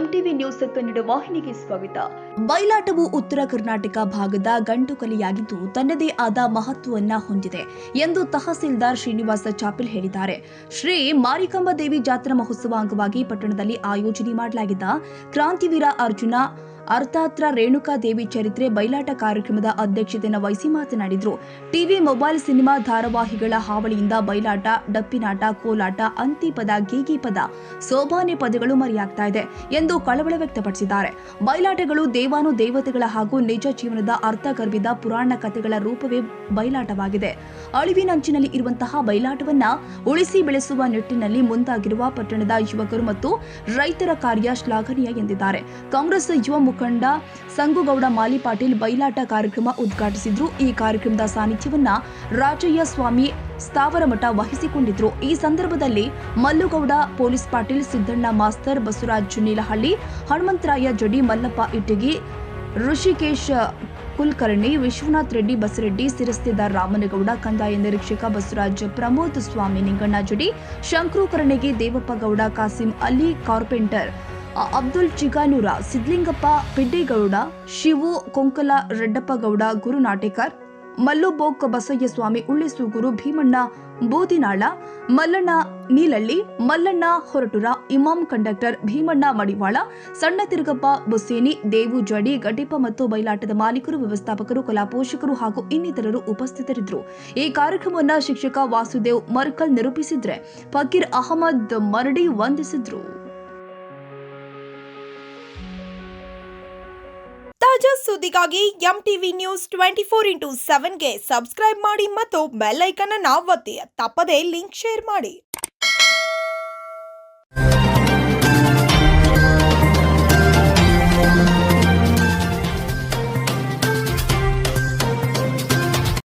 MTV news Kannada ವಾಹಿನಿಗೆ ಸ್ವಾಗತ. ಬಯಲಾಟವು ಉತ್ತರ ಕರ್ನಾಟಕ ಭಾಗದ ಗಂಡು ಕಲೆಯಾಗಿದ್ದು ತನ್ನದೇ ಆದ ಮಹತ್ವವನ್ನ ಹೊಂದಿದೆ ಎಂದು ತಹಸೀಲ್ದಾರ್ ಶ್ರೀನಿವಾಸ ಚಾಪಿಲ್ ಹೇಳಿದ್ದಾರೆ. ಶ್ರೀ ಮಾರಿಕಾಂಬಾ ದೇವಿ ಜಾತ್ರಾ ಮಹೋತ್ಸವ ಅಂಗವಾಗಿ ಪಟ್ಟಣದಲ್ಲಿ ಆಯೋಜನೆ ಮಾಡಲಾಗಿದ್ದ ಕ್ರಾಂತಿವೀರ ಅರ್ಜುನ ಅರ್ಥಾತ್ರ ರೇಣುಕಾ ದೇವಿ ಚರಿತ್ರೆ ಬಯಲಾಟ ಕಾರ್ಯಕ್ರಮದ ಅಧ್ಯಕ್ಷತೆಯನ್ನು ವಹಿಸಿ ಮಾತನಾಡಿದರು. ಟಿವಿ, ಮೊಬೈಲ್, ಸಿನಿಮಾ ಧಾರಾವಾಹಿಗಳ ಹಾವಳಿಯಿಂದ ಬಯಲಾಟ, ಡಪ್ಪಿನಾಟ, ಕೋಲಾಟ, ಅಂತಿಪದ, ಗೀಗಿ ಪದ, ಸೋಬಾನೆ ಪದಗಳು ಮರೆಯಾಗ್ತಾ ಇದೆ ಎಂದು ಕಳವಳ ವ್ಯಕ್ತಪಡಿಸಿದ್ದಾರೆ. ಬಯಲಾಟಗಳು ದೇವಾನುದೇವತೆಗಳ ಹಾಗೂ ನಿಜ ಜೀವನದ ಅರ್ಥಗರ್ಭಿತ ಪುರಾಣ ಕಥೆಗಳ ರೂಪವೇ ಬಯಲಾಟವಾಗಿದೆ. ಅಳಿವಿನಂಚಿನಲ್ಲಿ ಇರುವಂತಹ ಬಯಲಾಟವನ್ನ ಉಳಿಸಿ ಬೆಳೆಸುವ ನಿಟ್ಟಿನಲ್ಲಿ ಮುಂದಾಗಿರುವ ಪಟ್ಟಣದ ಯುವಕರು ಮತ್ತು ರೈತರ ಕಾರ್ಯ ಶ್ಲಾಘನೀಯ ಎಂದಿದ್ದಾರೆ. ಕಾಂಗ್ರೆಸ್ ಯುವ ಮುಖಂಡ ಸಂಗುಗೌಡ ಮಾಲಿಪಾಟೀಲ್ ಬಯಲಾಟ ಕಾರ್ಯಕ್ರಮ ಉದ್ಘಾಟಿಸಿದ್ರು. ಈ ಕಾರ್ಯಕ್ರಮದ ಸಾನ್ನಿಧ್ಯವನ್ನ ರಾಜಯ್ಯ ಸ್ವಾಮಿ ಸ್ಥಾವರಮಠ ವಹಿಸಿಕೊಂಡಿದ್ರು. ಈ ಸಂದರ್ಭದಲ್ಲಿ ಮಲ್ಲುಗೌಡ ಪೊಲೀಸ್ ಪಾಟೀಲ್, ಸಿದ್ದಣ್ಣ ಮಾಸ್ತರ್, ಬಸವರಾಜ್ ನೀಲಹಳ್ಳಿ, ಹನುಮಂತರಾಯ ಜಡಿ, ಮಲ್ಲಪ್ಪ ಇಟಗಿ, ಋಷಿಕೇಶ್ ಕುಲಕರ್ಣಿ, ವಿಶ್ವನಾಥ್ ರೆಡ್ಡಿ, ಬಸರೆಡ್ಡಿ, ಸಿರಸ್ತೆದಾರ್ ರಾಮನಗೌಡ, ಕಂದಾಯ ನಿರೀಕ್ಷಕ ಬಸವರಾಜ್, ಪ್ರಮೋದ್ ಸ್ವಾಮಿ, ನಿಂಗಣ್ಣ ಜಡಿ, ಶಂಕರು ಕರ್ಣಗಿ, ದೇವಪ್ಪ ಗೌಡ, ಕಾಸಿಂ ಅಲಿ, ಕಾರ್ಪೆಂಟರ್ ಅಬ್ದುಲ್ ಚಿಗಾನೂರ, ಸಿದ್ಲಿಂಗಪ್ಪ ಪಿಡ್ಡೇಗೌಡ, ಶಿವು ಕೊಂಕಲ, ರೆಡ್ಡಪ್ಪಗೌಡ, ಗುರು ನಾಟೇಕರ್, ಮಲ್ಲು ಬೋಕ್, ಬಸಯ್ಯ ಸ್ವಾಮಿ, ಉಳ್ಳೆಸೂಗೂರು, ಭೀಮಣ್ಣ ಬೋದಿನಾಳ, ಮಲ್ಲಣ್ಣ ನೀಲಳ್ಳಿ, ಮಲ್ಲಣ್ಣ ಹೊರಟುರ, ಇಮಾಂ ಕಂಡಕ್ಟರ್, ಭೀಮಣ್ಣ ಮಡಿವಾಳ, ಸಣ್ಣ ತಿರುಗಪ್ಪ ಬುಸ್ಸೇನಿ, ದೇವು ಜಡಿ, ಗಡ್ಡಿಪ್ಪ ಮತ್ತು ಬಯಲಾಟದ ಮಾಲೀಕರು, ವ್ಯವಸ್ಥಾಪಕರು, ಕಲಾ ಪೋಷಕರು ಹಾಗೂ ಇನ್ನಿತರರು ಉಪಸ್ಥಿತರಿದ್ದರು. ಈ ಕಾರ್ಯಕ್ರಮವನ್ನು ಶಿಕ್ಷಕ ವಾಸುದೇವ್ ಮರ್ಕಲ್ ನಿರೂಪಿಸಿದ್ರೆ, ಫಕೀರ್ ಅಹಮದ್ ಮರಡಿ ವಂದಿಸಿದ್ರು. ತಾಜಾ ಸುದ್ದಿಗಾಗಿ ಎಂಟಿವಿ ನ್ಯೂಸ್ 24x7ಗೆ ಸಬ್ಸ್ಕ್ರೈಬ್ ಮಾಡಿ ಮತ್ತು ಬೆಲ್ ಐಕಾನ್ ಅನ್ನು ಒತ್ತಿ. ತಪ್ಪದೇ ಲಿಂಕ್ ಶೇರ್ ಮಾಡಿ.